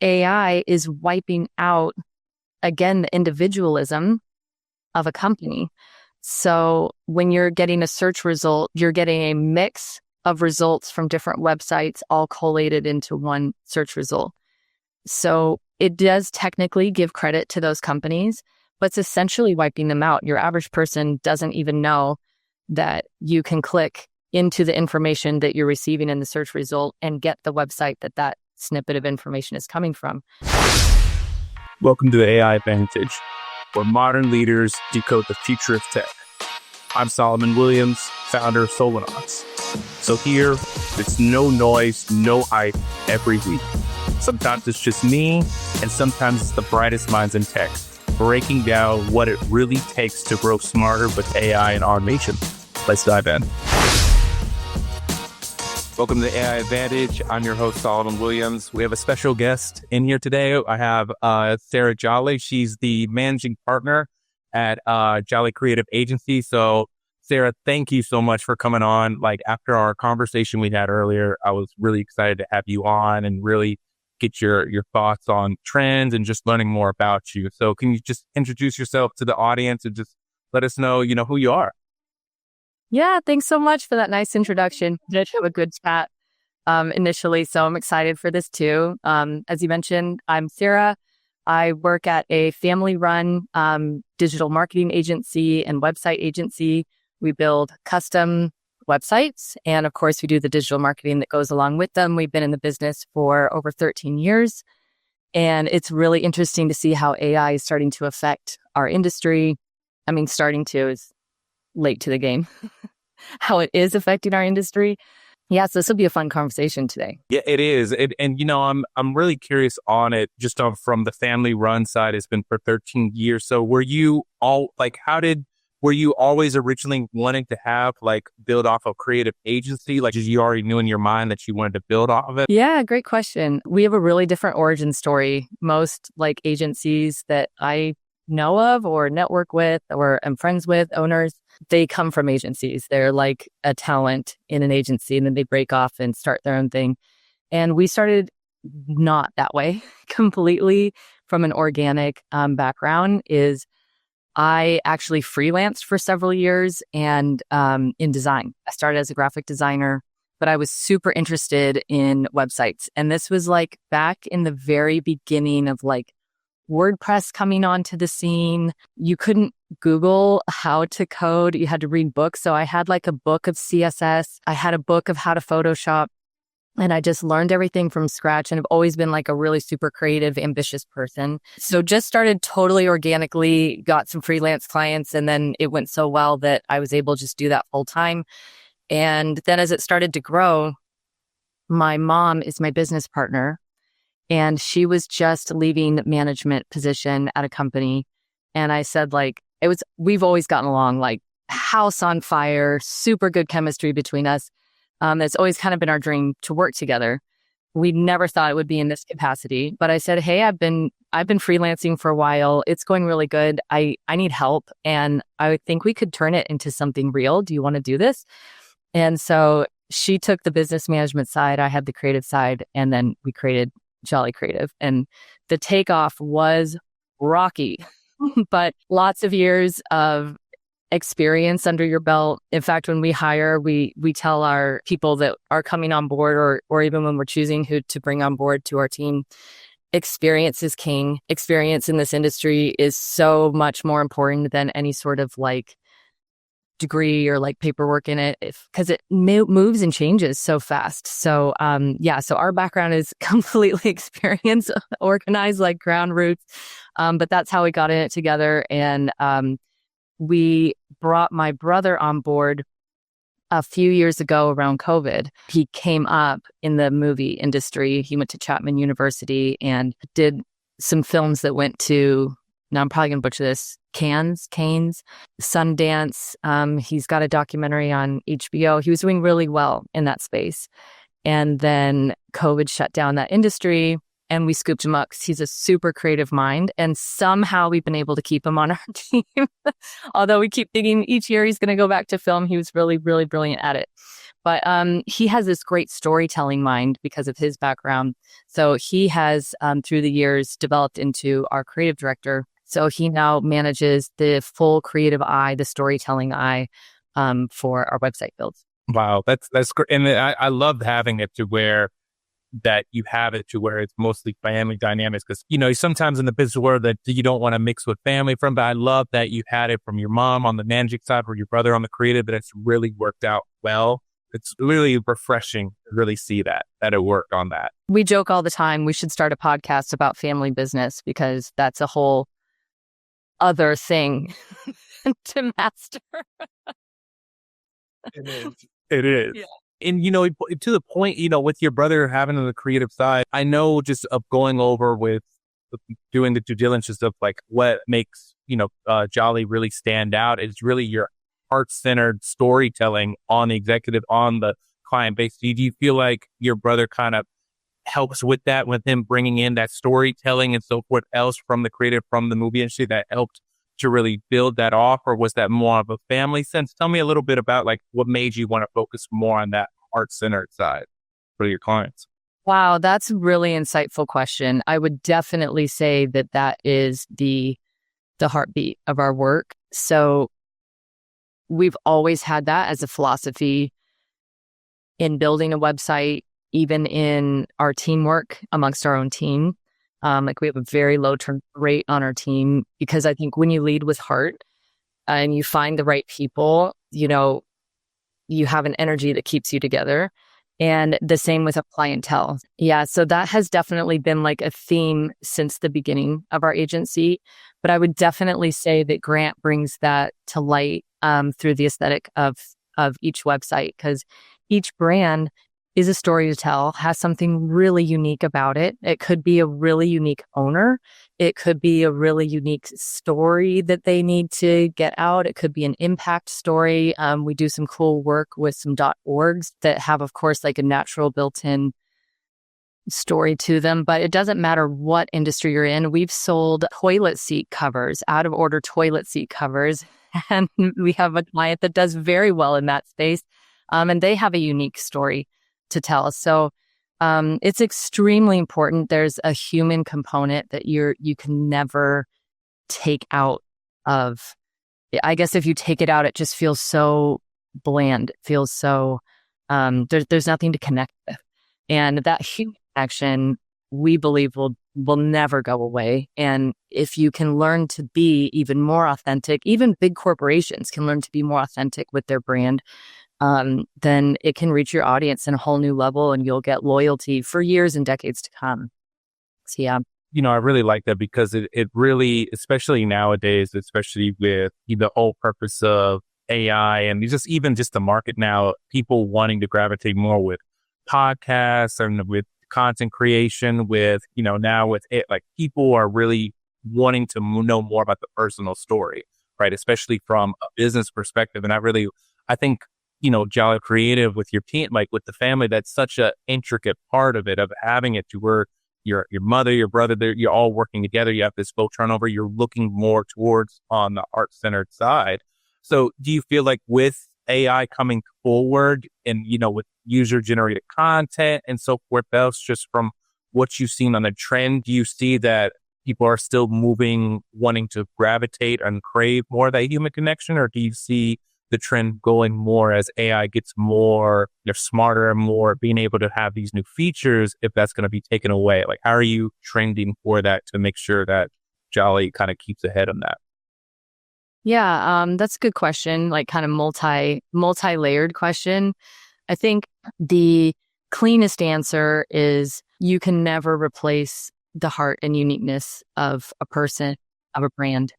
AI is wiping out, again, the individualism of a company. So when you're getting a search result, you're getting a mix of results from different websites all collated into one search result. So it does technically give credit to those companies, but it's essentially wiping them out. Your average person doesn't even know that you can click into the information that you're receiving in the search result and get the website that snippet of information is coming from. Welcome to the AI Advantage, where modern leaders decode the future of tech. I'm Solomon Williams, founder of Solanauts. So here, it's no noise, no hype every week. Sometimes it's just me, and sometimes it's the brightest minds in tech, breaking down what it really takes to grow smarter with AI and automation. Let's dive in. Welcome to the AI Advantage. I'm your host, Solomon Williams. We have a special guest in here today. I have Sarah Jolly. She's the managing partner at Jolly Creative Agency. So, Sarah, thank you so much for coming on. Like, after our conversation we had earlier, I was really excited to have you on and really get your thoughts on trends and just learning more about you. So can you just introduce yourself to the audience and just let us know, who you are? Yeah, thanks so much for that nice introduction. Did have a good chat initially, so I'm excited for this too. As you mentioned, I'm Sarah. I work at a family-run digital marketing agency and website agency. We build custom websites, and of course, we do the digital marketing that goes along with them. We've been in the business for over 13 years, and it's really interesting to see how AI is starting to affect our industry. I mean, starting to is late to the game, how it is affecting our industry. Yeah, so this will be a fun conversation today. Yeah, it is. I'm really curious on it, just from the family run side. It's been for 13 years. So were you were you always originally wanting to build off a creative agency? Like, you already knew in your mind that you wanted to build off of it? Yeah, great question. We have a really different origin story. Most agencies that I know of or network with or am friends with, owners, they come from agencies. They're like a talent in an agency, and then they break off and start their own thing. And we started not that way, completely from an organic background. I actually freelanced for several years and in design. I started as a graphic designer, but I was super interested in websites. And this was back in the very beginning of WordPress coming onto the scene. You couldn't Google how to code. You had to read books. So I had a book of CSS. I had a book of how to Photoshop. And I just learned everything from scratch, and I've always been a really super creative, ambitious person. So just started totally organically, got some freelance clients, and then it went so well that I was able to just do that full time. And then as it started to grow, my mom is my business partner, and she was just leaving management position at a company. And I said, we've always gotten along, house on fire, super good chemistry between us. It's always kind of been our dream to work together. We never thought it would be in this capacity, but I said, hey, I've been freelancing for a while. It's going really good. I need help, and I think we could turn it into something real. Do you want to do this? And so she took the business management side. I had the creative side, and then we created Jolly Creative. And the takeoff was rocky, but lots of years of experience under your belt. In fact, when we hire, we tell our people that are coming on board, or even when we're choosing who to bring on board to our team, experience is king. Experience in this industry is so much more important than any sort of degree or paperwork in it, because it moves and changes so fast. So so our background is completely experience organized, ground roots. But that's how we got in it together. And we brought my brother on board a few years ago around COVID. He came up in the movie industry. He went to Chapman University and did some films that went to, now I'm probably going to butcher this, Cannes, Sundance. He's got a documentary on HBO. He was doing really well in that space. And then COVID shut down that industry, and we scooped him up because he's a super creative mind. And somehow we've been able to keep him on our team. Although we keep thinking each year he's going to go back to film. He was really, really brilliant at it. But he has this great storytelling mind because of his background. So he has, through the years, developed into our creative director. So he now manages the full creative eye, the storytelling eye, for our website builds. Wow, that's great. And I love having it to where that you have it to where it's mostly family dynamics, because sometimes in the business world that you don't want to mix with family from, but I love that you had it from your mom on the managing side or your brother on the creative, that it's really worked out well. It's really refreshing to really see that it worked on that. We joke all the time we should start a podcast about family business, because that's a whole other thing to master. It is. Yeah. And, to the point, with your brother having on the creative side, I know just of going over with doing the due diligence of like what makes, Jolly really stand out is really your heart-centered storytelling on the executive, on the client base. Do you feel like your brother kind of helps with that, with him bringing in that storytelling and so forth else from the creative, from the movie industry, that helped to really build that off? Or was that more of a family sense? Tell me a little bit about like what made you want to focus more on that heart-centered side for your clients. Wow, that's a really insightful question. I would definitely say that is the heartbeat of our work. So we've always had that as a philosophy in building a website, even in our teamwork amongst our own team. Like we have a very low turnover rate on our team, because I think when you lead with heart and you find the right people, you have an energy that keeps you together. And the same with a clientele. Yeah, so that has definitely been like a theme since the beginning of our agency. But I would definitely say that Grant brings that to light through the aesthetic of each website, because each brand is a story to tell, has something really unique about it. It could be a really unique owner. It could be a really unique story that they need to get out. It could be an impact story. We do some cool work with some .orgs that have, of course, like a natural built-in story to them, but it doesn't matter what industry you're in. We've sold toilet seat covers, out of order toilet seat covers. And we have a client that does very well in that space. And they have a unique story to tell. So it's extremely important. There's a human component that you can never take out of. I guess if you take it out, it just feels so bland. It feels so there's nothing to connect with. And that human connection, we believe, will never go away. And if you can learn to be even more authentic, even big corporations can learn to be more authentic with their brand, then it can reach your audience in a whole new level, and you'll get loyalty for years and decades to come. So, yeah. I really like that, because it really, especially nowadays, especially with the whole purpose of AI and even just the market now, people wanting to gravitate more with podcasts and with content creation, with, now with it, like people are really wanting to know more about the personal story, right? Especially from a business perspective. And I think, Jolly Creative with your team, like with the family, that's such an intricate part of it, of having it to where your mother, your brother, you're all working together. You have this low turnover. You're looking more towards on the art-centered side. So do you feel like with AI coming forward and, with user-generated content and so forth else, just from what you've seen on the trend, do you see that people are still wanting to gravitate and crave more of that human connection? Or do you see the trend going more as AI gets more, they're smarter and more being able to have these new features, if that's going to be taken away? Like, how are you trending for that to make sure that Jolly kind of keeps ahead on that? Yeah, that's a good question, like kind of multi-layered question. I think the cleanest answer is you can never replace the heart and uniqueness of a person, of a brand.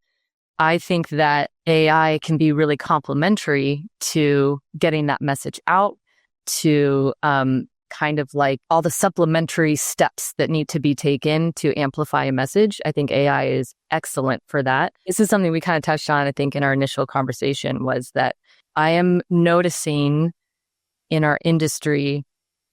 I think that AI can be really complementary to getting that message out, to kind of like all the supplementary steps that need to be taken to amplify a message. I think AI is excellent for that. This is something we kind of touched on, I think, in our initial conversation, was that I am noticing in our industry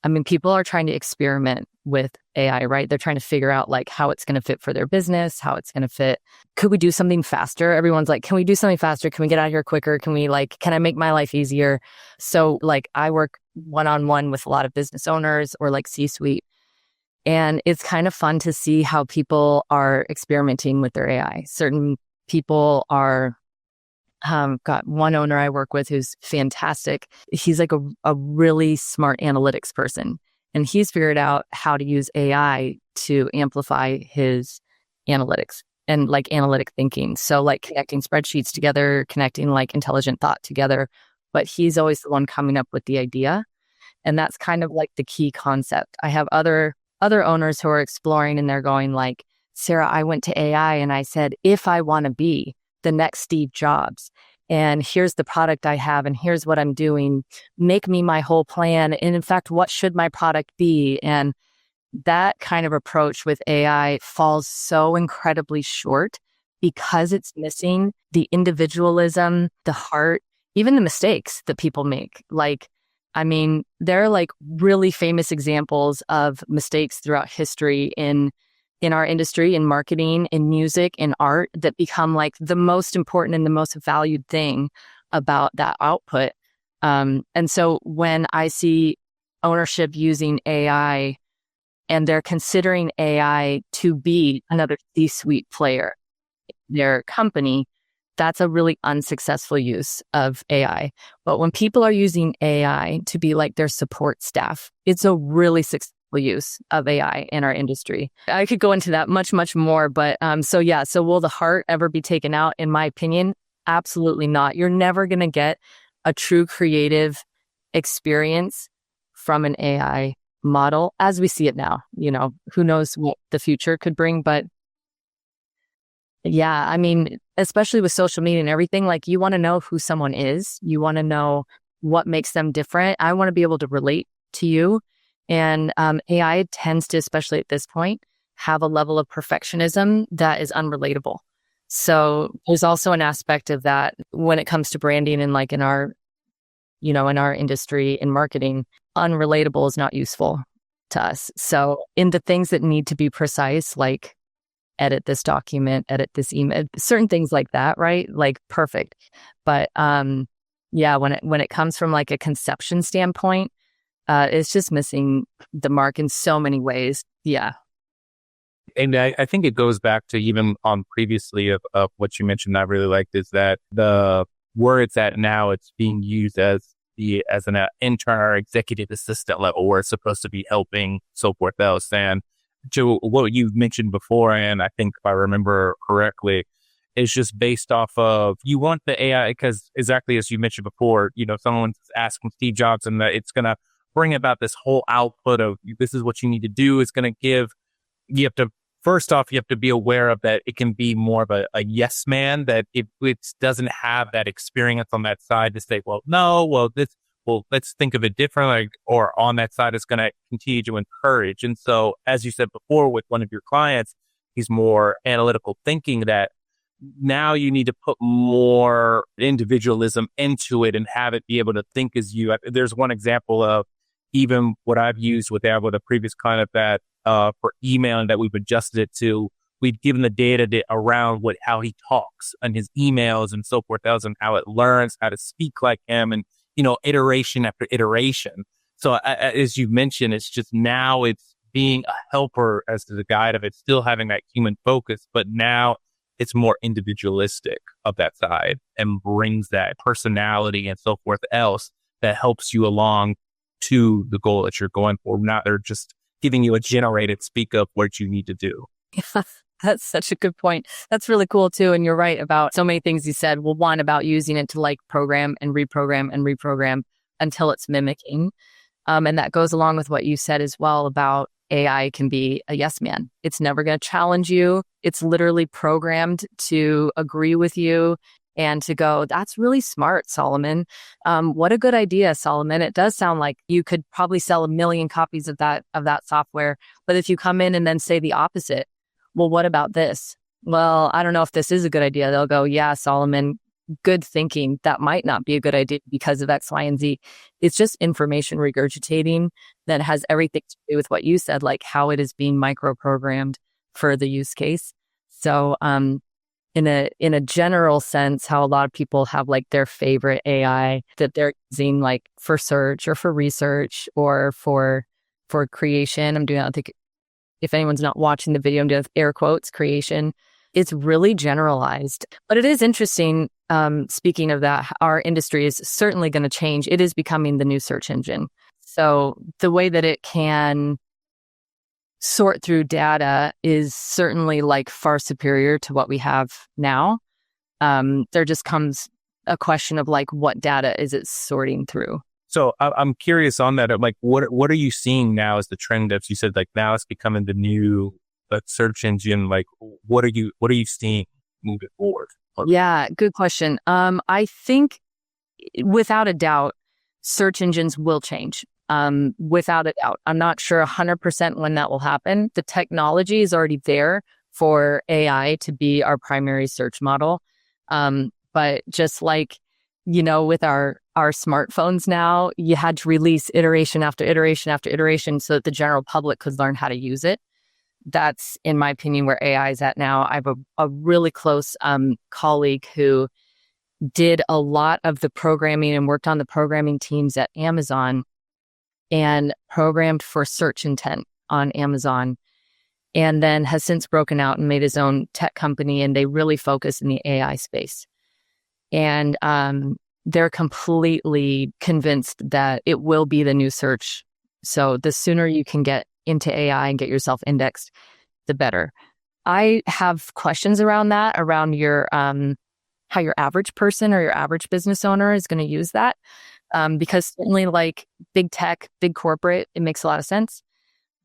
I mean, people are trying to experiment with AI, right? They're trying to figure out like how it's going to fit for their business, how it's going to fit. Could we do something faster? Everyone's like, can we do something faster? Can we get out of here quicker? Can I make my life easier? So like I work one-on-one with a lot of business owners or like C-suite. And it's kind of fun to see how people are experimenting with their AI. Certain people are, got one owner I work with who's fantastic. He's like a really smart analytics person. And he's figured out how to use AI to amplify his analytics and like analytic thinking. So like connecting spreadsheets together, connecting like intelligent thought together. But he's always the one coming up with the idea. And that's kind of like the key concept. I have other owners who are exploring and they're going like, Sarah, I went to AI and I said, if I want to be the next Steve Jobs, and here's the product I have, and here's what I'm doing, make me my whole plan. And in fact, what should my product be? And that kind of approach with AI falls so incredibly short because it's missing the individualism, the heart, even the mistakes that people make. Like, I mean, there are like really famous examples of mistakes throughout history in our industry, in marketing, in music, in art that become like the most important and the most valued thing about that output. And so when I see ownership using AI and they're considering AI to be another C-suite player in their company, that's a really unsuccessful use of AI. But when people are using AI to be like their support staff, it's a really successful use of AI in our industry. I could go into that much, much more. But so will the heart ever be taken out? In my opinion, absolutely not. You're never going to get a true creative experience from an AI model as we see it now. You know, who knows what the future could bring, but yeah, I mean, especially with social media and everything, like you want to know who someone is. You want to know what makes them different. I want to be able to relate to you. And AI tends to, especially at this point, have a level of perfectionism that is unrelatable. So there's also an aspect of that when it comes to branding and like in our industry in marketing, unrelatable is not useful to us. So in the things that need to be precise, like edit this document, edit this email, certain things like that, right? Like perfect. But when it comes from like a conception standpoint, it's just missing the mark in so many ways. Yeah. And I think it goes back to even on previously of what you mentioned I really liked is that the where it's at now, it's being used as an intern or executive assistant level where it's supposed to be helping, so forth else. And to what you've mentioned before, and I think if I remember correctly, is just based off of you want the AI because exactly as you mentioned before, someone's asking Steve Jobs and it's going to bring about this whole output of this is what you need to do. It's going to give, you have to be aware of that. It can be more of a yes man that it doesn't have that experience on that side to say, let's think of it differently, or on that side, it's going to continue to encourage. And so, as you said before, with one of your clients, he's more analytical thinking that now you need to put more individualism into it and have it be able to think as you. There's one example of even what I've used with a previous client that for emailing that we've adjusted it to, we've given the data around how he talks and his emails and so forth else and how it learns how to speak like him and iteration after iteration. So as you mentioned, it's just now it's being a helper as to the guide of it, still having that human focus, but now it's more individualistic of that side and brings that personality and so forth else that helps you along to the goal that you're going for. Not they're just giving you a generated speak of what you need to do. That's such a good point. That's really cool too. And you're right about so many things you said. Well, one about using it to like program and reprogram until it's mimicking. And that goes along with what you said as well about AI can be a yes man. It's never going to challenge you. It's literally programmed to agree with you and to go, that's really smart, Solomon. What a good idea, Solomon. It does sound like you could probably sell 1 million copies of that software. But if you come in and then say the opposite, well, what about this? Well, I don't know if this is a good idea. They'll go, yeah, Solomon, good thinking that might not be a good idea because of X, Y, and Z. It's just information regurgitating that has everything to do with what you said, like how it is being micro-programmed for the use case. So in a general sense, how a lot of people have like their favorite AI that they're using like for search or for research or for creation. I think if anyone's not watching the video, I'm doing air quotes, creation. It's really generalized. But it is interesting, speaking of that, our industry is certainly going to change. It is becoming the new search engine. So the way that it can sort through data is certainly like far superior to what we have now. There just comes a question of like, what data is it sorting through? So I'm curious on that. Like, what are you seeing now as the trend? As you said, like now it's becoming the new search engine. Like, what are you seeing moving forward? Yeah, good question. I think without a doubt, search engines will change. Without a doubt, I'm not sure 100% when that will happen. The technology is already there for AI to be our primary search model. But just like, with our smartphones now, you had to release iteration after iteration after iteration so that the general public could learn how to use it. That's, in my opinion, where AI is at now. I have a really close colleague who did a lot of the programming and worked on the programming teams at Amazon and programmed for search intent on Amazon, and then has since broken out and made his own tech company, and they really focus in the AI space. And they're completely convinced that it will be the new search. So the sooner you can get into AI and get yourself indexed, the better. I have questions around that, around your how your average person or your average business owner is going to use that. Because certainly like big tech, big corporate, it makes a lot of sense.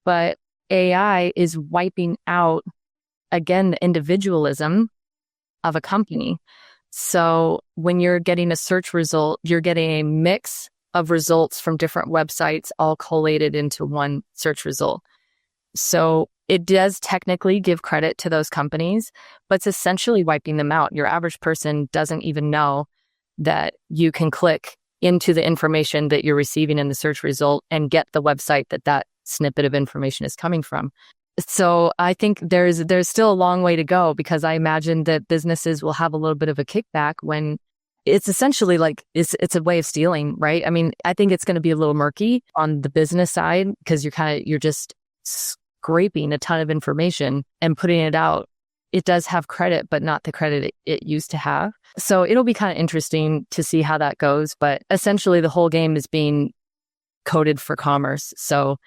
But AI is wiping out, again, the individualism of a company. So when you're getting a search result, you're getting a mix of results from different websites all collated into one search result. So it does technically give credit to those companies, but it's essentially wiping them out. Your average person doesn't even know that you can click into the information that you're receiving in the search result and get the website that snippet of information is coming from. So I think there's still a long way to go, because I imagine that businesses will have a little bit of a kickback when it's essentially like it's a way of stealing, right? I mean, I think it's going to be a little murky on the business side, because you're just scraping a ton of information and putting it out. It does have credit, but not the credit it used to have. So it'll be kind of interesting to see how that goes. But essentially, the whole game is being coded for commerce. So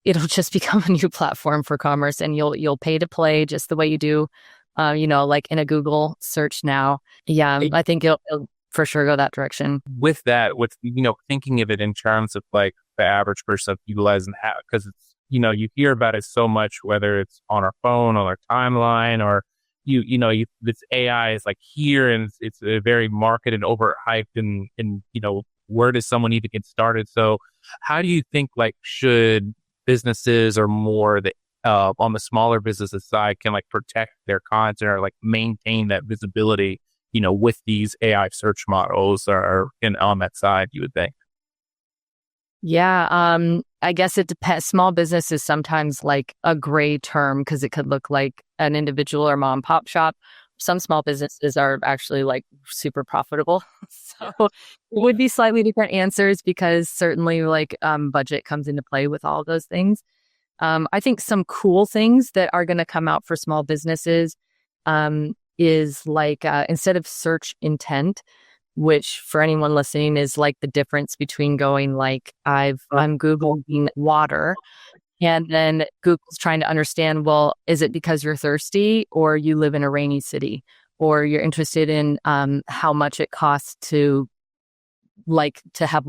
it'll just become a new platform for commerce, and you'll pay to play just the way you do, like in a Google search now. Yeah, I think it'll for sure go that direction. With that, thinking of it in terms of like the average person utilizing how, because it's, you hear about it so much, whether it's on our phone, on our timeline, or this AI is like here and it's very marketed and overhyped, and where does someone need to get started? So how do you think like should businesses or more on the smaller businesses side can like protect their content or like maintain that visibility, with these AI search models or on that side, you would think? Yeah, I guess it depends. Small business is sometimes like a gray term because it could look like an individual or mom and pop shop. Some small businesses are actually like super profitable. So it would be slightly different answers, because certainly like budget comes into play with all of those things. I think some cool things that are going to come out for small businesses is like instead of search intent, which for anyone listening is like the difference between going like I'm Googling water, and then Google's trying to understand, well, is it because you're thirsty or you live in a rainy city, or you're interested in how much it costs to have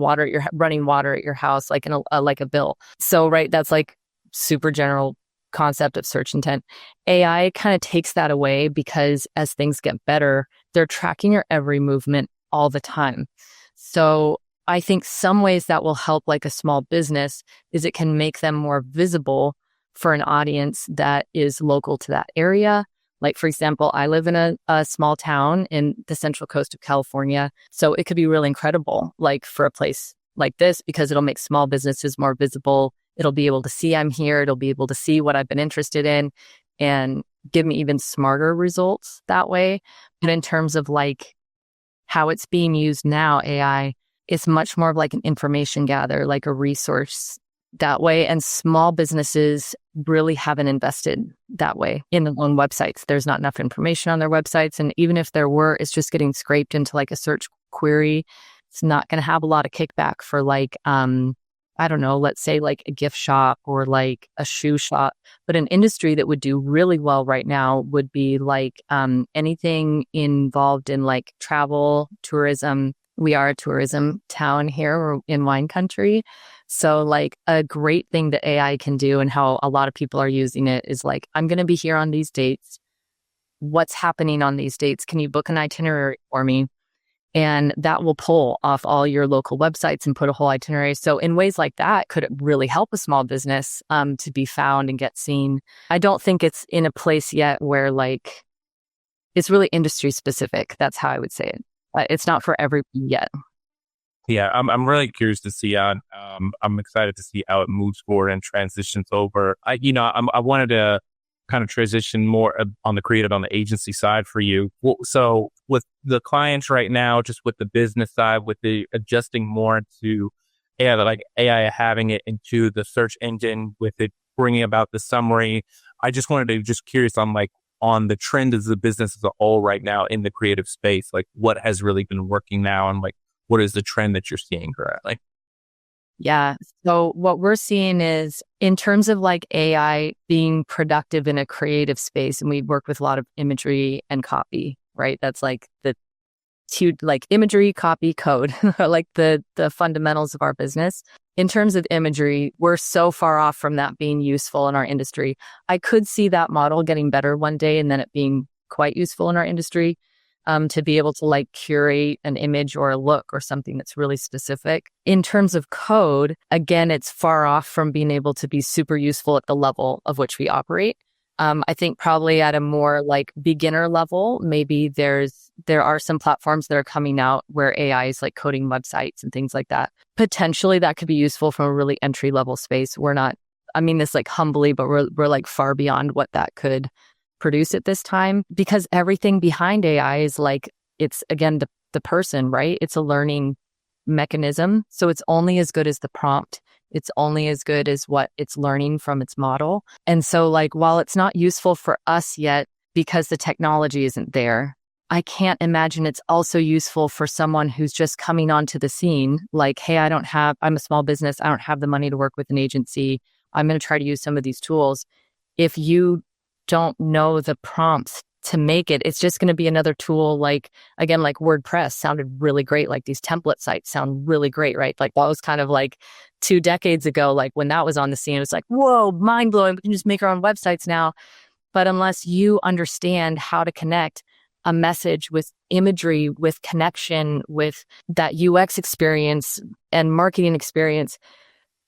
running water at your house, like in a bill. So, right, that's like super general concept of search intent. AI kind of takes that away, because as things get better, they're tracking your every movement all the time. So I think some ways that will help like a small business is it can make them more visible for an audience that is local to that area, Like, for example, I live in a small town in the central coast of California. So it could be really incredible, like for a place like this, because it'll make small businesses more visible. It'll be able to see I'm here. It'll be able to see what I've been interested in and give me even smarter results that way. But in terms of like how it's being used now, AI, it's much more of like an information gather, like a resource that way. And small businesses really haven't invested that way in their own websites. There's not enough information on their websites. And even if there were, it's just getting scraped into like a search query. It's not going to have a lot of kickback for like, I don't know, let's say like a gift shop or like a shoe shop. But an industry that would do really well right now would be like anything involved in like travel, tourism. We are a tourism town here. We're in wine country. So like a great thing that AI can do and how a lot of people are using it is like, I'm going to be here on these dates. What's happening on these dates? Can you book an itinerary for me? And that will pull off all your local websites and put a whole itinerary. So in ways like that, could it really help a small business to be found and get seen? I don't think it's in a place yet where like it's really industry specific. That's how I would say it. It's not for everyone yet. Yeah, I'm really curious to see how. I'm excited to see how it moves forward and transitions over. I wanted to kind of transition more on the creative, on the agency side for you. So with the clients right now, just with the business side, with the adjusting more to AI, like AI having it into the search engine, with it bringing about the summary. I just wanted to just curious on like on the trend as the business as a whole right now in the creative space, like what has really been working now and like what is the trend that you're seeing currently? Yeah. So what we're seeing is in terms of like AI being productive in a creative space, and we work with a lot of imagery and copy, right? That's like the two, like imagery, copy, code, are like the fundamentals of our business. In terms of imagery, we're so far off from that being useful in our industry. I could see that model getting better one day and then it being quite useful in our industry. To be able to like curate an image or a look or something that's really specific. In terms of code, again, it's far off from being able to be super useful at the level of which we operate. I think probably at a more like beginner level, maybe there are some platforms that are coming out where AI is like coding websites and things like that. Potentially that could be useful from a really entry level space. We're not, I mean this like humbly, but we're like far beyond what that could produce at this time, because everything behind AI is like, it's again, the person, right? It's a learning mechanism. So it's only as good as the prompt. It's only as good as what it's learning from its model. And so like, while it's not useful for us yet because the technology isn't there, I can't imagine it's also useful for someone who's just coming onto the scene. Like, hey, I'm a small business. I don't have the money to work with an agency. I'm going to try to use some of these tools. If you don't know the prompts to make it, it's just going to be another tool. Like, again, like WordPress sounded really great. Like these template sites sound really great, right? Like that was kind of like 2 decades ago, like when that was on the scene, it was like, whoa, mind blowing. We can just make our own websites now. But unless you understand how to connect a message with imagery, with connection, with that UX experience and marketing experience,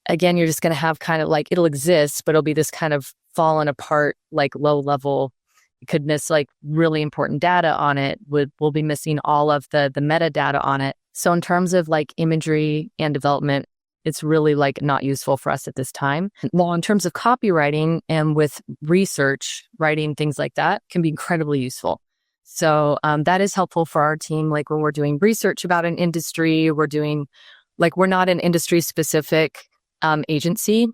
again, you're just going to have kind of like, it'll exist, but it'll be this kind of fallen apart, like low level. You could miss like really important data on it. We'll be missing all of the metadata on it. So in terms of like imagery and development, it's really like not useful for us at this time. Well, in terms of copywriting and with research, writing, things like that can be incredibly useful. So that is helpful for our team. Like when we're doing research about an industry, we're not an industry specific agency.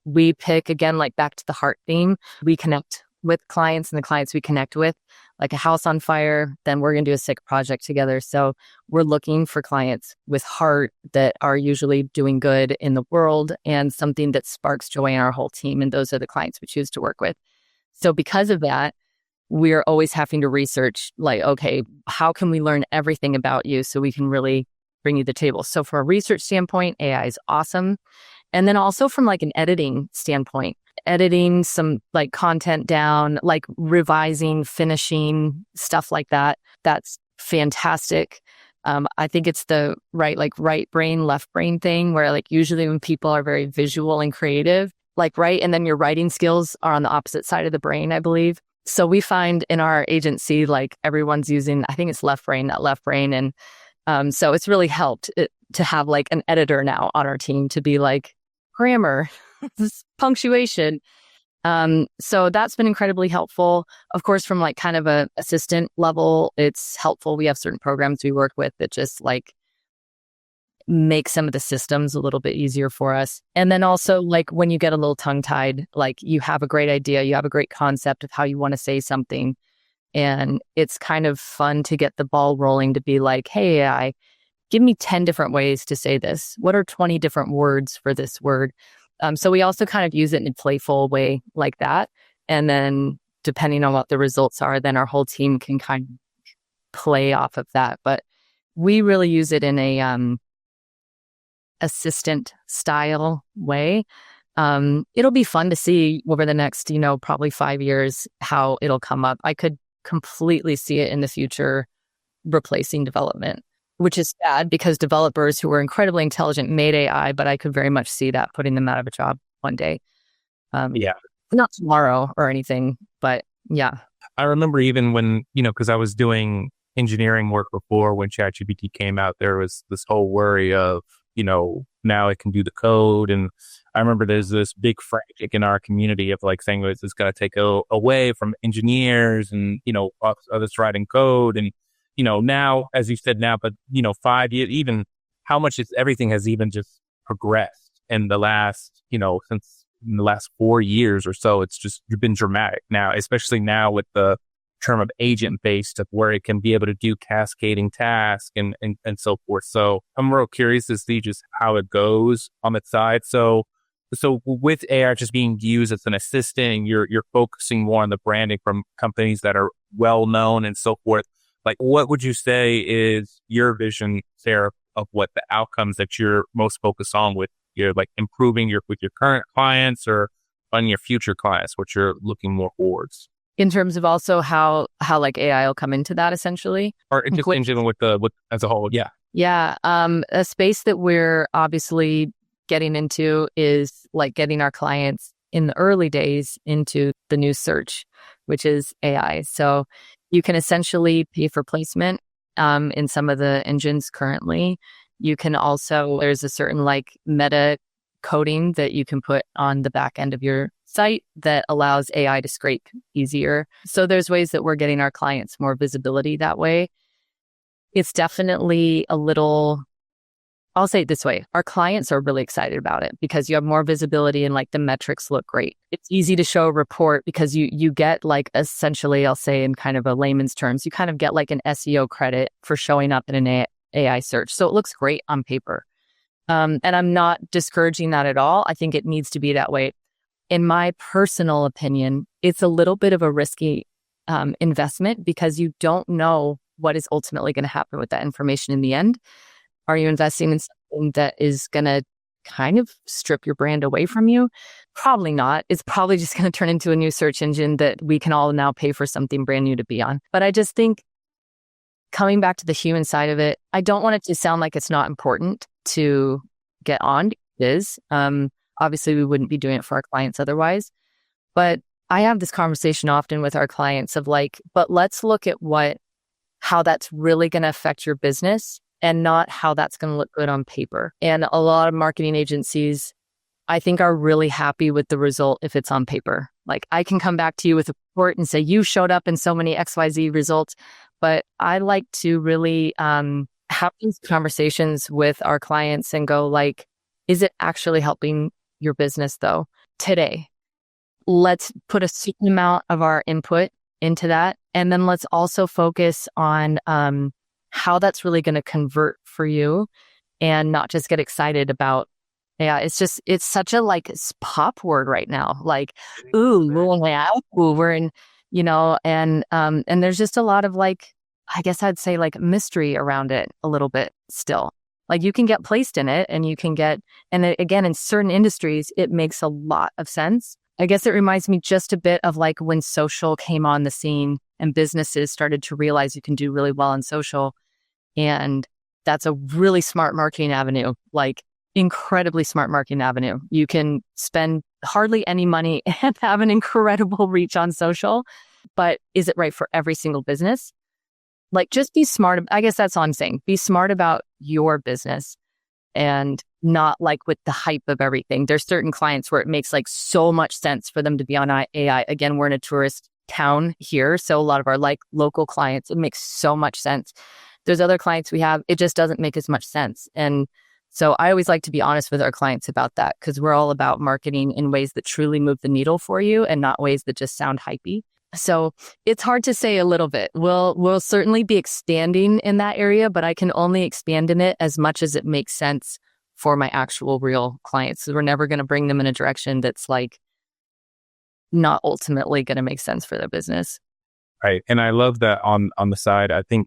We pick, again, like back to the heart theme. We connect with clients and the clients we connect with, like a house on fire, then we're going to do a sick project together. So we're looking for clients with heart that are usually doing good in the world and something that sparks joy in our whole team. And those are the clients we choose to work with. So because of that, we're always having to research like, okay, how can we learn everything about you so we can really bring you the table? So from a research standpoint, AI is awesome. And then also from like an editing standpoint, editing some like content down, like revising, finishing, stuff like that. That's fantastic. I think it's the right brain, left brain thing where like usually when people are very visual and creative, like right, and then your writing skills are on the opposite side of the brain, I believe. So we find in our agency, like everyone's using, I think it's left brain, not left brain. And so it's really helped to have like an editor now on our team to be like grammar, punctuation. So that's been incredibly helpful. Of course, from like kind of a assistant level, it's helpful. We have certain programs we work with that just like make some of the systems a little bit easier for us. And then also like when you get a little tongue tied, like you have a great idea, you have a great concept of how you want to say something. And it's kind of fun to get the ball rolling to be like, hey, AI, give me 10 different ways to say this. What are 20 different words for this word? So we also kind of use it in a playful way like that. And then depending on what the results are, then our whole team can kind of play off of that. But we really use it in a assistant style way. It'll be fun to see over the next, probably 5 years how it'll come up. I could completely see it in the future replacing development, which is bad because developers who were incredibly intelligent made AI, but I could very much see that putting them out of a job one day. Yeah. Not tomorrow or anything, but yeah. I remember even when, because I was doing engineering work before when ChatGPT came out, there was this whole worry of, now it can do the code. And I remember there's this big frantic in our community of like saying it's going to take away from engineers and, others writing code. And, now, as you said now, but, 5 years, even how much everything has even just progressed in the last, since in the last 4 years or so, it's just been dramatic now, especially now with the term of agent-based of where it can be able to do cascading tasks and so forth. So I'm real curious to see just how it goes on that side. So with AI just being used as an assistant, you're focusing more on the branding from companies that are well known and so forth. Like, what would you say is your vision, Sarah, of what the outcomes that you're most focused on with your like improving with your current clients or on your future clients, what you're looking more towards? In terms of also how like AI will come into that essentially, or just in general with as a whole. Yeah. Yeah. A space that we're obviously getting into is like getting our clients in the early days into the new search, which is AI. So you can essentially pay for placement in some of the engines currently. You can also, there's a certain like meta coding that you can put on the back end of your site that allows AI to scrape easier. So there's ways that we're getting our clients more visibility that way. It's definitely a little, I'll say it this way. Our clients are really excited about it because you have more visibility and like the metrics look great. It's easy to show a report because you get like essentially, I'll say in kind of a layman's terms, you kind of get like an SEO credit for showing up in an AI search. So it looks great on paper. And I'm not discouraging that at all. I think it needs to be that way. In my personal opinion, it's a little bit of a risky investment because you don't know what is ultimately going to happen with that information in the end. Are you investing in something that is going to kind of strip your brand away from you? Probably not. It's probably just going to turn into a new search engine that we can all now pay for something brand new to be on. But I just think coming back to the human side of it, I don't want it to sound like it's not important to get on. It is. Obviously, we wouldn't be doing it for our clients otherwise. But I have this conversation often with our clients of like, but let's look at how that's really going to affect your business and not how that's going to look good on paper. And a lot of marketing agencies, I think, are really happy with the result if it's on paper. Like I can come back to you with a report and say, you showed up in so many XYZ results. But I like to really have these conversations with our clients and go like, is it actually helping your business though today? Let's put a certain amount of our input into that. And then let's also focus on how that's really going to convert for you and not just get excited about, yeah, it's such a like pop word right now. Like, ooh, we're in, and there's just a lot of like, I guess I'd say like mystery around it a little bit still. Like you can get placed in it and you can get, and again, in certain industries, it makes a lot of sense. I guess it reminds me just a bit of like when social came on the scene and businesses started to realize you can do really well on social. And that's a really smart marketing avenue, like incredibly smart marketing avenue. You can spend hardly any money and have an incredible reach on social. but is it right for every single business? Like, just be smart. I guess that's all I'm saying. Be smart about your business and not like with the hype of everything. There's certain clients where it makes like so much sense for them to be on AI. Again, we're in a tourist town here, so a lot of our like local clients, it makes so much sense. There's other clients we have, it just doesn't make as much sense. And so I always like to be honest with our clients about that, because we're all about marketing in ways that truly move the needle for you and not ways that just sound hypey. So it's hard to say a little bit. We'll certainly be expanding in that area, but I can only expand in it as much as it makes sense for my actual real clients. So we're never going to bring them in a direction that's like not ultimately going to make sense for their business. Right. And I love that on the side. I think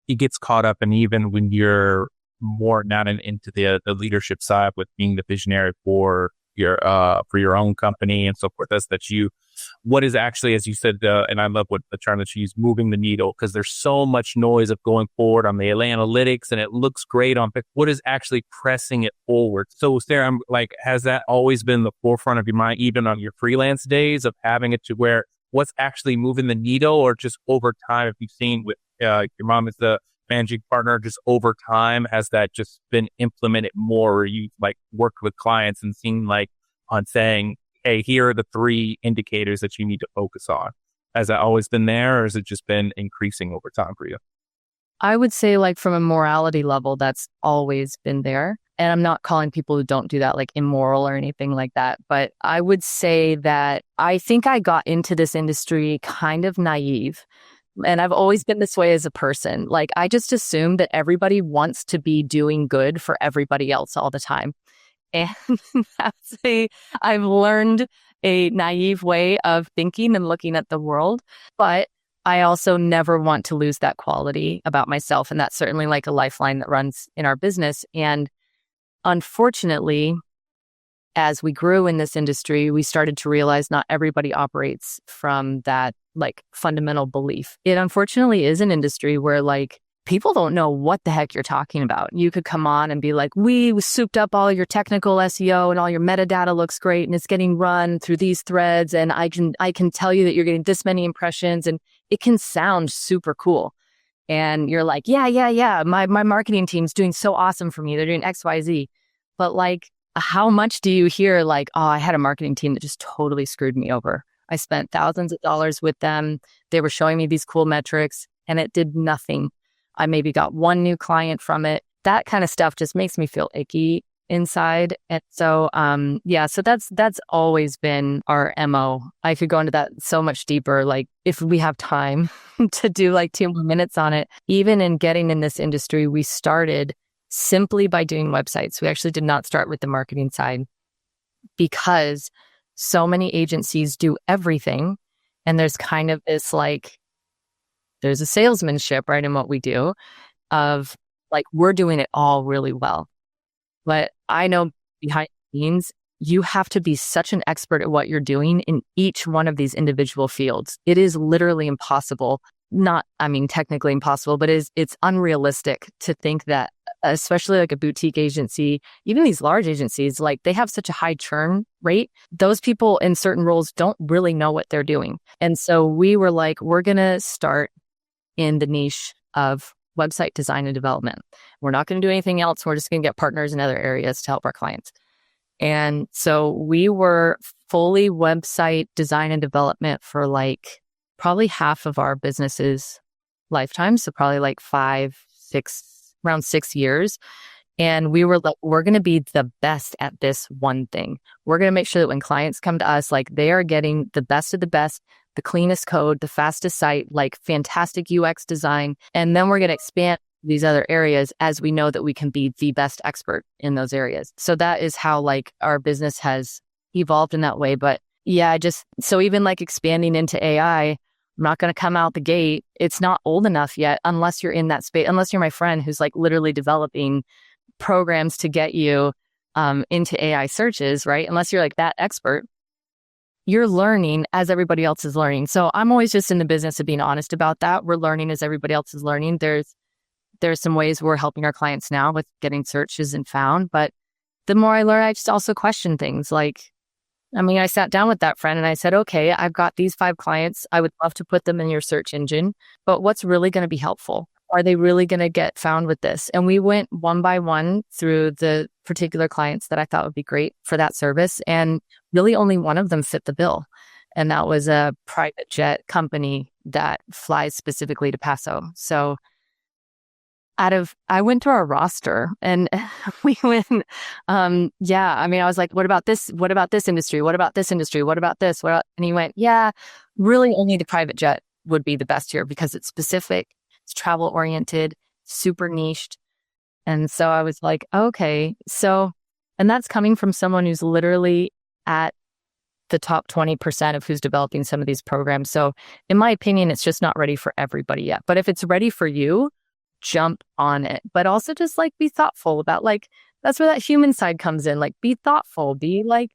it gets caught up, and even when you're more not into the leadership side with being the visionary for your own company and so forth, what is actually, as you said, and I love what the term that you use, moving the needle, because there's so much noise of going forward on the analytics and it looks great what is actually pressing it forward. So Sarah, I'm like, has that always been the forefront of your mind, even on your freelance days, of having it to where what's actually moving the needle? Or just over time, if you've seen with your mom is the managing partner, just over time, has that just been implemented more, or you like worked with clients and seen like on saying, hey, here are the 3 indicators that you need to focus on? Has that always been there, or has it just been increasing over time for you? I would say, like, from a morality level, that's always been there. And I'm not calling people who don't do that like immoral or anything like that. But I would say that I think I got into this industry kind of naive. And I've always been this way as a person. Like, I just assume that everybody wants to be doing good for everybody else all the time. And I've learned a naive way of thinking and looking at the world. But I also never want to lose that quality about myself. And that's certainly like a lifeline that runs in our business. And unfortunately, as we grew in this industry, we started to realize not everybody operates from that like fundamental belief. It unfortunately is an industry where like people don't know what the heck you're talking about. You could come on and be like, we souped up all your technical SEO and all your metadata looks great and it's getting run through these threads, and I can tell you that you're getting this many impressions, and it can sound super cool. And you're like, yeah, my marketing team's doing so awesome for me. They're doing XYZ. But like, how much do you hear like, oh, I had a marketing team that just totally screwed me over. I spent thousands of dollars with them. They were showing me these cool metrics and it did nothing. I maybe got one new client from it. That kind of stuff just makes me feel icky inside. And so, so that's always been our MO. I could go into that so much deeper, like if we have time to do like 2 more minutes on it. Even in getting in this industry, we started simply by doing websites. We actually did not start with the marketing side because so many agencies do everything. And there's kind of this like, there's a salesmanship, right, in what we do of like, we're doing it all really well. But I know behind the scenes, you have to be such an expert at what you're doing in each one of these individual fields. It is literally impossible. Technically impossible, but it's unrealistic to think that, especially like a boutique agency, even these large agencies, like they have such a high churn rate. Those people in certain roles don't really know what they're doing. And so we were like, we're going to start in the niche of website design and development. We're not going to do anything else. We're just going to get partners in other areas to help our clients. And so we were fully website design and development for like probably half of our business's lifetime. So probably like around 6 years. And we were like, we're going to be the best at this one thing. We're going to make sure that when clients come to us, like they are getting the best of the best, the cleanest code, the fastest site, like fantastic UX design. And then we're going to expand these other areas as we know that we can be the best expert in those areas. So that is how like our business has evolved in that way. But yeah, so even like expanding into AI, I'm not going to come out the gate. It's not old enough yet unless you're in that space, unless you're my friend who's like literally developing programs to get you into AI searches, right? Unless you're like that expert, you're learning as everybody else is learning. So I'm always just in the business of being honest about that. We're learning as everybody else is learning. There's some ways we're helping our clients now with getting searches and found. But the more I learn, I just also question things like, I mean, I sat down with that friend and I said, okay, I've got these 5 clients. I would love to put them in your search engine, but what's really going to be helpful? Are they really going to get found with this? And we went one by one through the particular clients that I thought would be great for that service. And really only one of them fit the bill. And that was a private jet company that flies specifically to Paso. So I went to our roster and we went, yeah, I mean, I was like, what about this? What about this industry? What about this industry? What about this? And he went, yeah, really only the private jet would be the best here because it's specific, it's travel oriented, super niched. And so I was like, okay. So, and that's coming from someone who's literally at the top 20% of who's developing some of these programs. So in my opinion, it's just not ready for everybody yet. But if it's ready for you, jump on it, but also just like be thoughtful about like, that's where that human side comes in. Like be thoughtful, be like,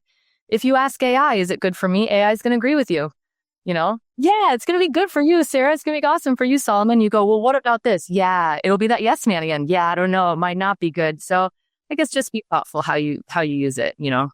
if you ask AI, is it good for me? AI is going to agree with you. Yeah, it's going to be good for you, Sarah. It's going to be awesome for you, Solomon. You go, well, what about this? Yeah, it'll be that yes man again. Yeah, I don't know. It might not be good. So I guess just be thoughtful how you use it. Yeah.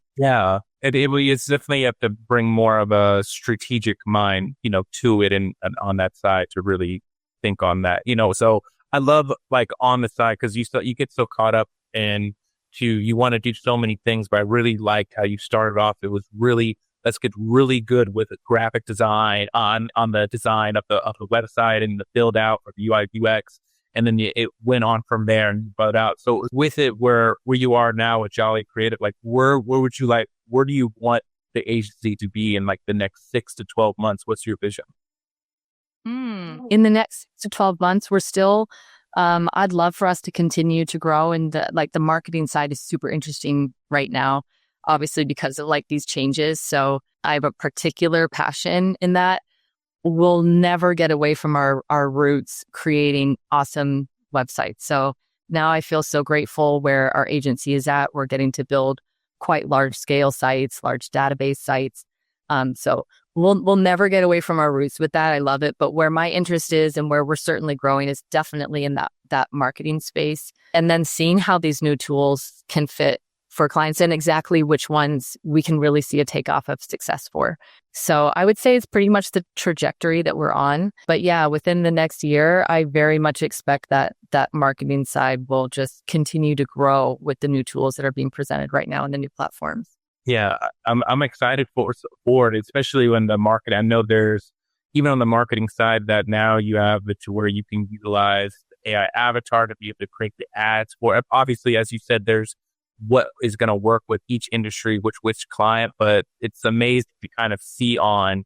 It's definitely have to bring more of a strategic mind, to it and on that side to really think on that, so I love like on the side because you get so caught up in you want to do so many things, but I really liked how you started off. It was really, let's get really good with graphic design on the design of the website and the build out for the UI UX. And then it went on from there and brought out. So with it, where you are now with Jolly Creative, like where do you want the agency to be in like the next 6 to 12 months? What's your vision? In the next 6 to 12 months, we're still, I'd love for us to continue to grow. And the marketing side is super interesting right now, obviously because of like these changes. So I have a particular passion in that. We'll never get away from our roots creating awesome websites. So now I feel so grateful where our agency is at. We're getting to build quite large scale sites, large database sites. So we'll never get away from our roots with that. I love it. But where my interest is and where we're certainly growing is definitely in that marketing space. And then seeing how these new tools can fit for clients and exactly which ones we can really see a takeoff of success for. So I would say it's pretty much the trajectory that we're on. But yeah, within the next year, I very much expect that marketing side will just continue to grow with the new tools that are being presented right now in the new platforms. Yeah, I'm excited for it, especially when the market. I know there's even on the marketing side that now you have it to where you can utilize the AI avatar to be able to create the ads for. Obviously, as you said, there's what is going to work with each industry, which client, but it's amazing to kind of see on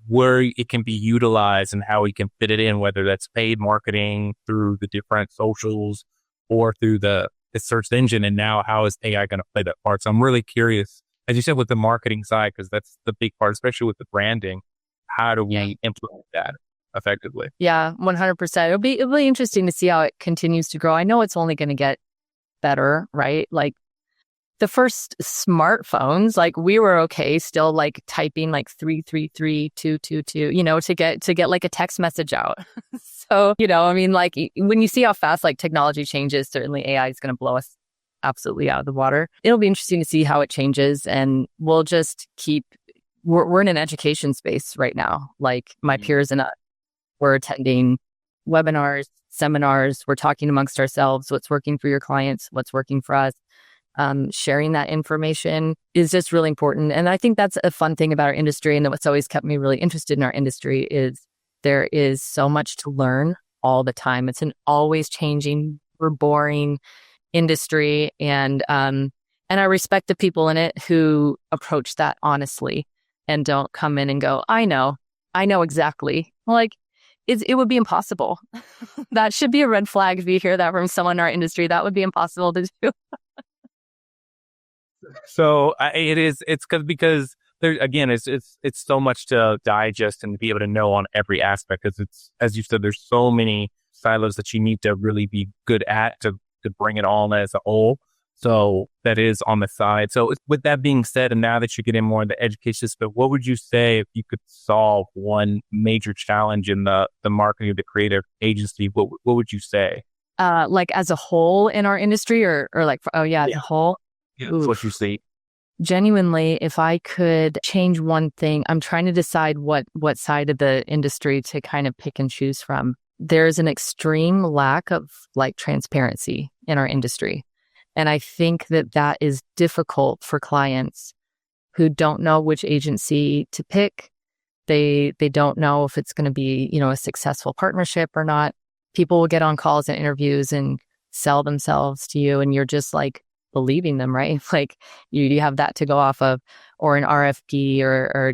where it can be utilized and how we can fit it in, whether that's paid marketing through the different socials or through the search engine. And now how is AI going to play that part? So I'm really curious, as you said, with the marketing side, because that's the big part, especially with the branding. How do we implement that effectively? Yeah, 100%. It'll be interesting to see how it continues to grow. I know it's only going to get better, right? Like the first smartphones, like we were okay still like typing like 333-222, to get like a text message out. So, I mean, like when you see how fast like technology changes, certainly AI is going to blow us absolutely out of the water. It'll be interesting to see how it changes, and we'll just we're in an education space right now. Like my peers and I, we're attending webinars, seminars, we're talking amongst ourselves, what's working for your clients, what's working for us. Sharing that information is just really important. And I think that's a fun thing about our industry. And what's always kept me really interested in our industry is there is so much to learn all the time. It's an always changing, boring industry. And I respect the people in it who approach that honestly and don't come in and go, I know exactly. Like, it would be impossible. That should be a red flag if you hear that from someone in our industry. That would be impossible to do. So it's because there again, it's so much to digest and to be able to know on every aspect. Because it's, as you said, there's so many silos that you need to really be good at to bring it all as a whole. So that is on the side. So with that being said, and now that you're getting more in the education system, what would you say if you could solve one major challenge in the marketing of the creative agency? What would you say? Like as a whole in our industry, or like, as a whole? Yeah, that's what you see. genuinely, if I could change one thing, I'm trying to decide what side of the industry to kind of pick and choose from. There's an extreme lack of like transparency in our industry. And I think that is difficult for clients who don't know which agency to pick. They don't know if it's going to be, a successful partnership or not. People will get on calls and interviews and sell themselves to you, and you're just like believing them, right? Like you have that to go off of, or an RFP, or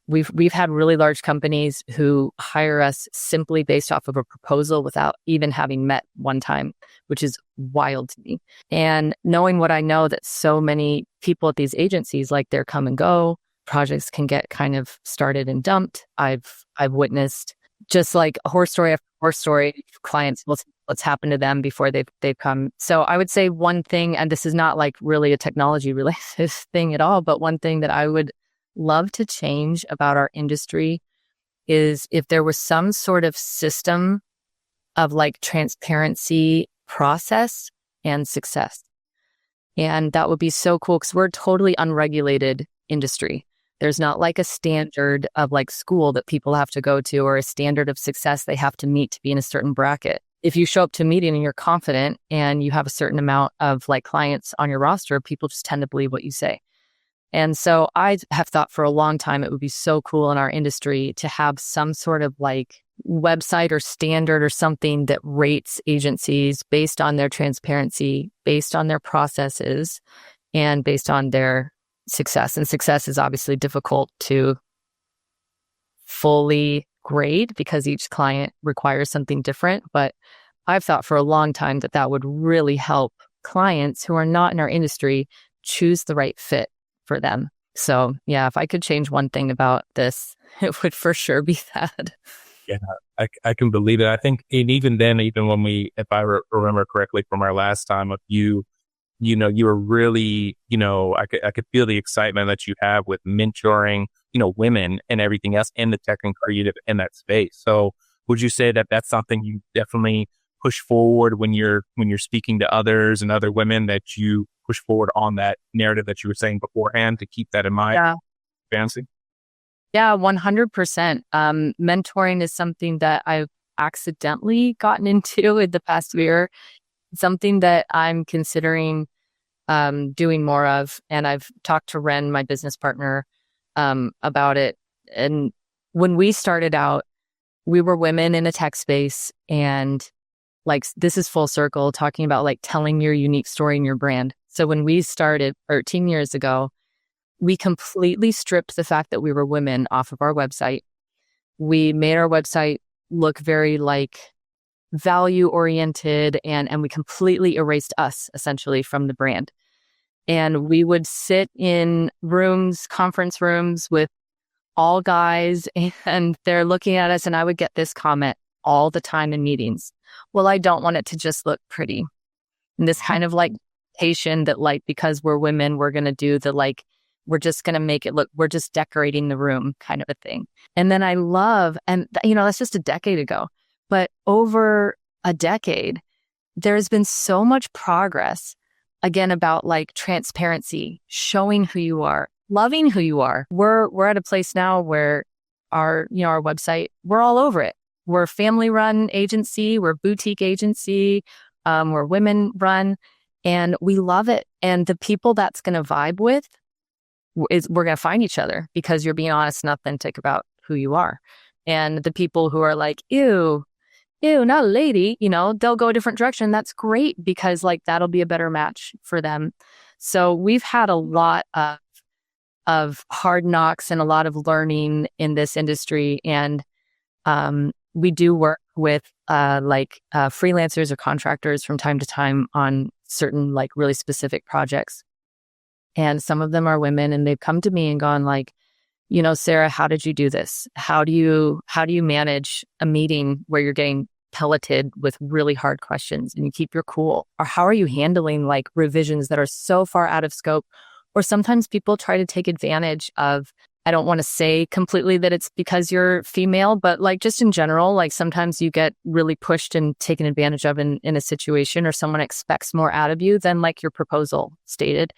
we've had really large companies who hire us simply based off of a proposal without even having met one time, which is wild to me. And knowing what I know, that so many people at these agencies, like, they're come and go, projects can get kind of started and dumped. I've witnessed just like horror story after horror story. Clients, what's happened to them before they've come. So I would say one thing, and this is not like really a technology related thing at all, but one thing that I would love to change about our industry is if there was some sort of system of like transparency, process, and success. And that would be so cool, because we're a totally unregulated industry. There's not like a standard of like school that people have to go to, or a standard of success they have to meet to be in a certain bracket. If you show up to a meeting and you're confident and you have a certain amount of like clients on your roster, people just tend to believe what you say. And so I have thought for a long time it would be so cool in our industry to have some sort of like website or standard or something that rates agencies based on their transparency, based on their processes, and based on their success. And success is obviously difficult to fully grade because each client requires something different. But I've thought for a long time that would really help clients who are not in our industry choose the right fit for them. So yeah, if I could change one thing about this, it would for sure be that. Yeah, I can believe it. I think, and even then, even when if I remember correctly from our last time of you were really, I could feel the excitement that you have with mentoring, women and everything else in the tech and creative in that space. So would you say that that's something you definitely push forward when you're speaking to others and other women, that you push forward on that narrative that you were saying beforehand, to keep that in mind? Yeah. Fancy? Yeah, 100%. Mentoring is something that I've accidentally gotten into in the past year. Something that I'm considering doing more of. And I've talked to Ren, my business partner, about it. And when we started out, we were women in a tech space. And like, this is full circle, talking about like telling your unique story in your brand. So when we started 13 years ago, we completely stripped the fact that we were women off of our website. We made our website look very like value oriented, and we completely erased us essentially from the brand. And we would sit in conference rooms with all guys, and they're looking at us, and I would get this comment all the time in meetings. Well, I don't want it to just look pretty. And this kind of like patient that like, because we're women, we're going to do the like, we're just going to make it look, we're just decorating the room kind of a thing. And then that's just a decade ago. But over a decade, there's been so much progress, again, about like transparency, showing who you are, loving who you are. We're at a place now where our website, we're all over it. We're a family-run agency, we're a boutique agency, we're women-run, and we love it. And the people that's going to vibe with we're going to find each other because you're being honest and authentic about who you are. And the people who are like, ew, not a lady, they'll go a different direction. That's great, because like that'll be a better match for them. So we've had a lot of hard knocks and a lot of learning in this industry. And we do work with freelancers or contractors from time to time on certain like really specific projects. And some of them are women, and they've come to me and gone like, Sarah, how did you do this? How do you manage a meeting where you're getting pelleted with really hard questions and you keep your cool? Or how are you handling like revisions that are so far out of scope? Or sometimes people try to take advantage of, I don't want to say completely that it's because you're female, but like just in general, like sometimes you get really pushed and taken advantage of in a situation, or someone expects more out of you than like your proposal stated.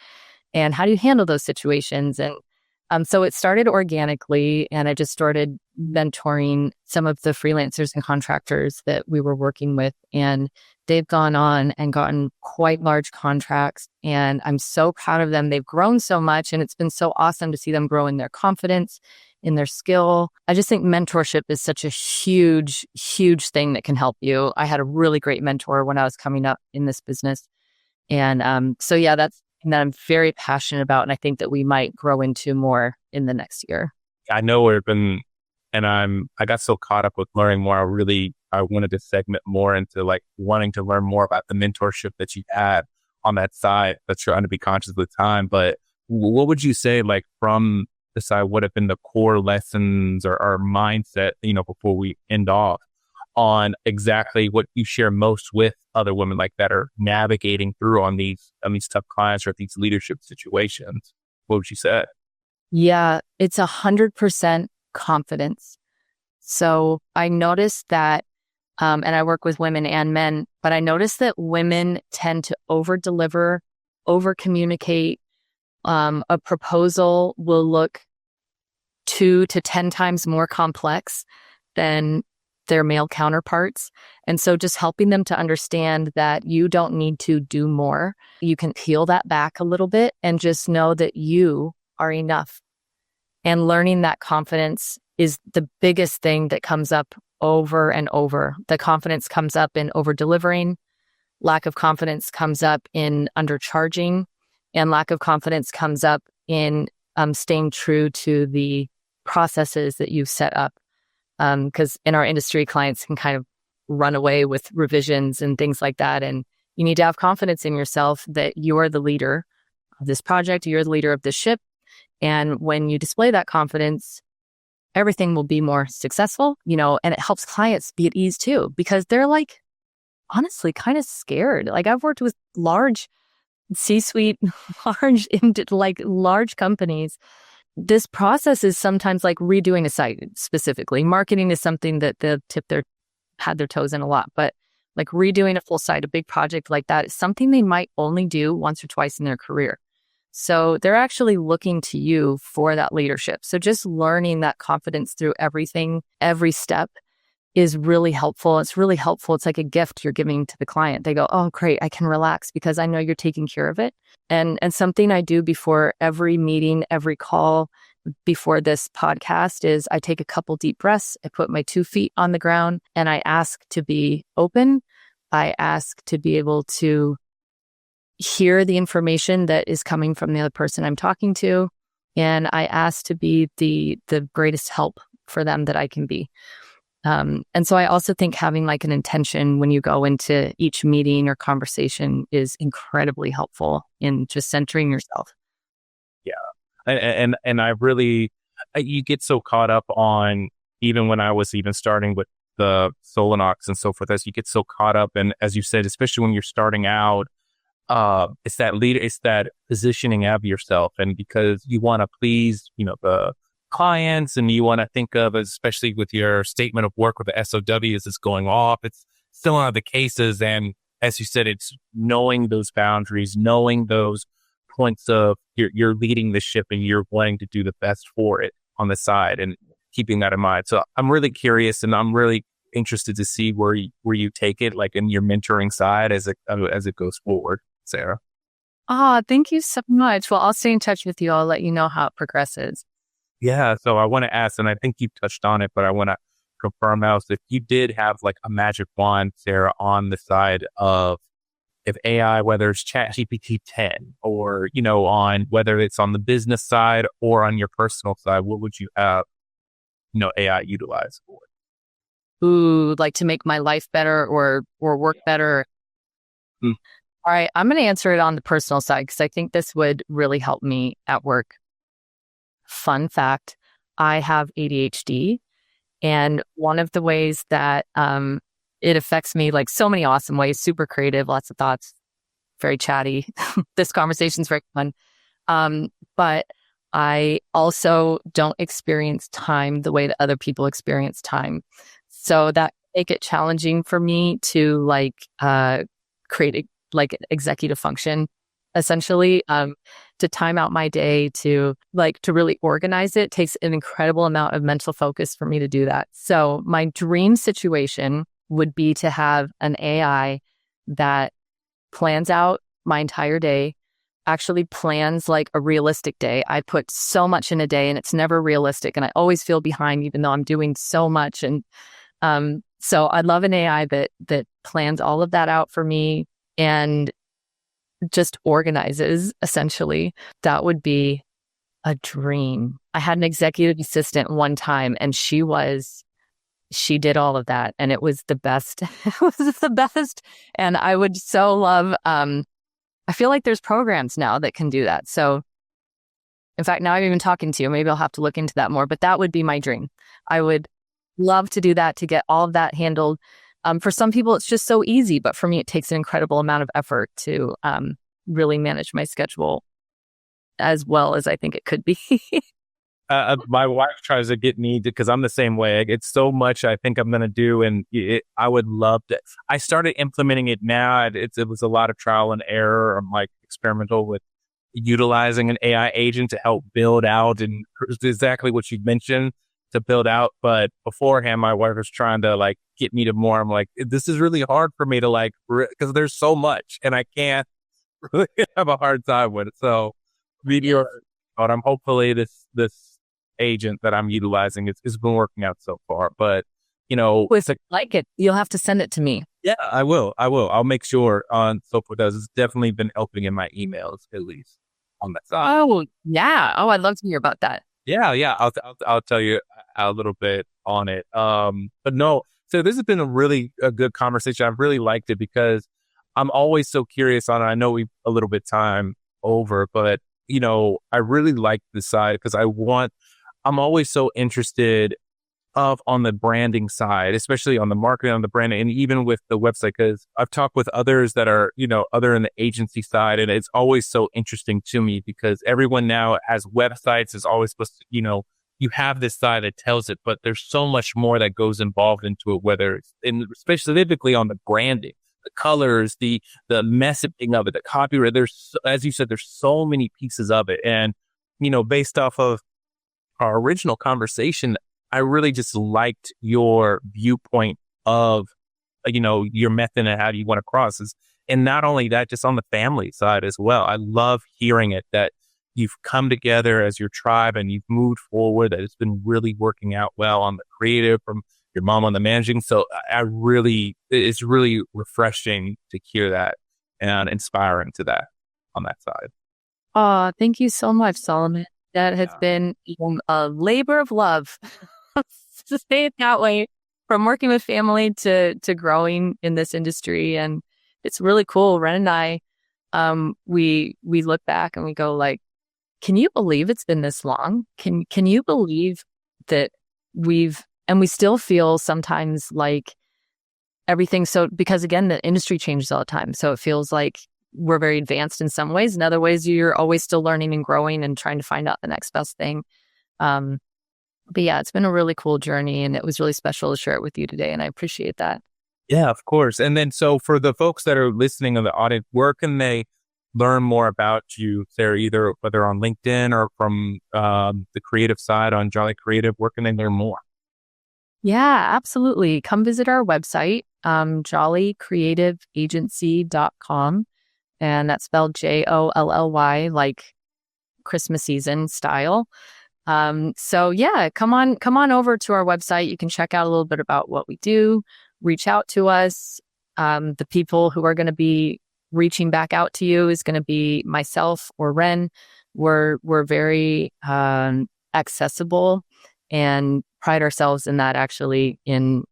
And how do you handle those situations? And so it started organically, and I just started mentoring some of the freelancers and contractors that we were working with. And they've gone on and gotten quite large contracts. And I'm so proud of them. They've grown so much, and it's been so awesome to see them grow in their confidence, in their skill. I just think mentorship is such a huge, huge thing that can help you. I had a really great mentor when I was coming up in this business. And so, yeah, that's and that I'm very passionate about. And I think that we might grow into more in the next year. I know we've been, and I got so caught up with learning more. I wanted to segment more into like wanting to learn more about the mentorship that you had on that side, but trying to be conscious of the time. But what would you say, like from the side, what have been the core lessons or mindset, before we end off on exactly what you share most with other women like that are navigating through on these tough clients or these leadership situations? What would you say? Yeah, it's 100% confidence. So I noticed that, and I work with women and men, but I noticed that women tend to over deliver, over communicate. A proposal will look 2 to 10 times more complex than their male counterparts. And so just helping them to understand that you don't need to do more. You can peel that back a little bit and just know that you are enough. And learning that confidence is the biggest thing that comes up over and over. The confidence comes up in over delivering. Lack of confidence comes up in undercharging. And lack of confidence comes up in staying true to the processes that you've set up. Because in our industry, clients can kind of run away with revisions and things like that. And you need to have confidence in yourself that you're the leader of this project, you're the leader of this ship. And when you display that confidence, everything will be more successful, and it helps clients be at ease too, because they're like, honestly, kind of scared. Like I've worked with large C-suite, large companies. This process is sometimes like redoing a site specifically. Marketing is something that they've had their toes in a lot, but like redoing a full site, a big project like that is something they might only do once or twice in their career. So they're actually looking to you for that leadership. So just learning that confidence through everything, every step is really helpful. It's really helpful. It's like a gift you're giving to the client. They go, oh, great, I can relax because I know you're taking care of it. And something I do before every meeting, every call, before this podcast is I take a couple deep breaths. I put my 2 feet on the ground and I ask to be open. I ask to be able to hear the information that is coming from the other person I'm talking to. And I ask to be the greatest help for them that I can be. And so I also think having like an intention when you go into each meeting or conversation is incredibly helpful in just centering yourself. Yeah. And I really, you get so caught up on, even when I was even starting with the Solenox and so forth, as you get so caught up. And as you said, especially when you're starting out, it's that positioning of yourself. And because you want to please, the clients, and you want to think of, especially with your statement of work with the SOWs is going off, it's still one of the cases. And as you said, it's knowing those boundaries, knowing those points of you're leading the ship and you're wanting to do the best for it on the side and keeping that in mind. So I'm really curious, and I'm really interested to see where you take it, like in your mentoring side as it goes forward, Sarah. Thank you so much. Well, I'll stay in touch with you. I'll let you know how it progresses. Yeah. So I want to ask, and I think you've touched on it, but I want to confirm else if you did have like a magic wand, Sarah, on the side of if AI, whether it's ChatGPT 10 or, on whether it's on the business side or on your personal side, what would you have, AI utilize for? Ooh, like to make my life better or work better. Mm. All right. I'm going to answer it on the personal side because I think this would really help me at work. Fun fact, I have ADHD, and one of the ways that it affects me, like so many awesome ways, super creative, lots of thoughts, very chatty. This conversation's very fun. But I also don't experience time the way that other people experience time. So that make it challenging for me to create executive function essentially. To time out my day to really organize it takes an incredible amount of mental focus for me to do that. So my dream situation would be to have an AI that plans out my entire day, actually plans like a realistic day. I put so much in a day and it's never realistic, and I always feel behind even though I'm doing so much. And so I'd love an AI that plans all of that out for me and just organizes, essentially. That would be a dream. I had an executive assistant one time, and she did all of that, and it was the best. It was the best. And I would so love, I feel like there's programs now that can do that. So in fact, now I'm even talking to you, maybe I'll have to look into that more, but that would be my dream. I would love to do that, to get all of that handled. For some people, it's just so easy, but for me, it takes an incredible amount of effort to really manage my schedule as well as I think it could be. My wife tries to get me because I'm the same way. It's so much I think I'm going to do, and I would love to. I started implementing it now. It was a lot of trial and error. I'm like experimental with utilizing an AI agent to help build out, and exactly what you mentioned, to build out. But beforehand, my wife was trying to like get me to more. I'm like, this is really hard for me to like, because there's so much and I can't really have a hard time with it. So but I'm hopefully this agent that I'm utilizing has been working out so far. But If you like it, you'll have to send it to me. Yeah, I will. I'll make sure on Soap does. It's definitely been helping in my emails, at least on that side. Oh, yeah. Oh, I'd love to hear about that. Yeah. I'll tell you a little bit on it. But no, so this has been a good conversation. I've really liked it because I'm always so curious on it. I know we've a little bit time over, but I really like this side because I'm always so interested on the branding side, especially on the marketing, on the branding, and even with the website, because I've talked with others that are, other in the agency side. And it's always so interesting to me because everyone now has websites is always supposed to, you have this side that tells it, but there's so much more that goes involved into it, whether it's specifically on the branding, the colors, the messaging of it, the copyright. As you said, there's so many pieces of it. And, based off of our original conversation, I really just liked your viewpoint of, your method and how do you want to cross. And not only that, just on the family side as well. I love hearing it, that you've come together as your tribe and you've moved forward, that it's been really working out well on the creative, from your mom on the managing. So it's really refreshing to hear that and inspiring to that on that side. Oh, thank you so much, Solomon. That has been a labor of love, to say it that way, from working with family to growing in this industry. And it's really cool. Ren and I, we look back and we go like, can you believe it's been this long? Can you believe that we still feel sometimes like everything. So, because again, the industry changes all the time. So it feels like we're very advanced in some ways. In other ways, you're always still learning and growing and trying to find out the next best thing. But yeah, it's been a really cool journey, and it was really special to share it with you today. And I appreciate that. Yeah, of course. And then, so for the folks that are listening in the audience, where can they learn more about you, Sarah, whether on LinkedIn or from the creative side on Jolly Creative? Where can they learn more? Yeah, absolutely. Come visit our website, jollycreativeagency.com. And that's spelled JOLLY, like Christmas season style. So yeah, come on over to our website. You can check out a little bit about what we do, reach out to us. The people who are going to be reaching back out to you is going to be myself or Ren. We're very accessible and pride ourselves in that, actually, in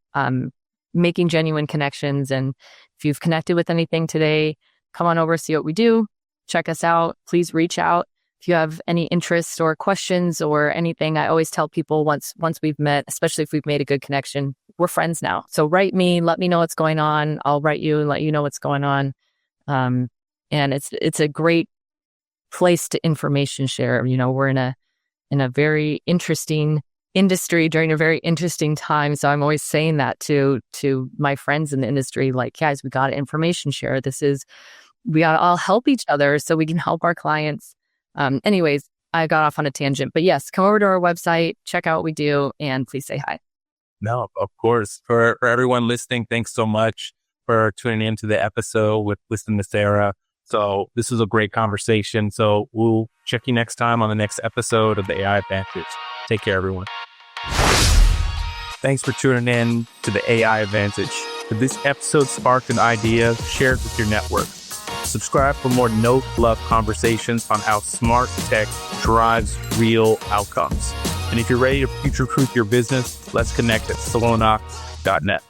making genuine connections. And if you've connected with anything today, come on over, see what we do, check us out. Please reach out if you have any interests or questions or anything. I always tell people once we've met, especially if we've made a good connection, we're friends now. So write me, let me know what's going on. I'll write you and let you know what's going on. And it's a great place to information share. We're in a very interesting industry during a very interesting time. So I'm always saying that to my friends in the industry, like, guys, we got to information share. This is we gotta all help each other so we can help our clients. Anyways, I got off on a tangent, but yes, come over to our website, check out what we do, and please say hi. No, of course. For everyone listening, thanks so much for tuning into the episode with listening to Sarah. So this was a great conversation. So we'll check you next time on the next episode of the AI Advantage. Take care, everyone. Thanks for tuning in to the AI Advantage. If this episode sparked an idea, share it with your network. Subscribe for more no-fluff conversations on how smart tech drives real outcomes. And if you're ready to future-proof your business, let's connect at solonox.net.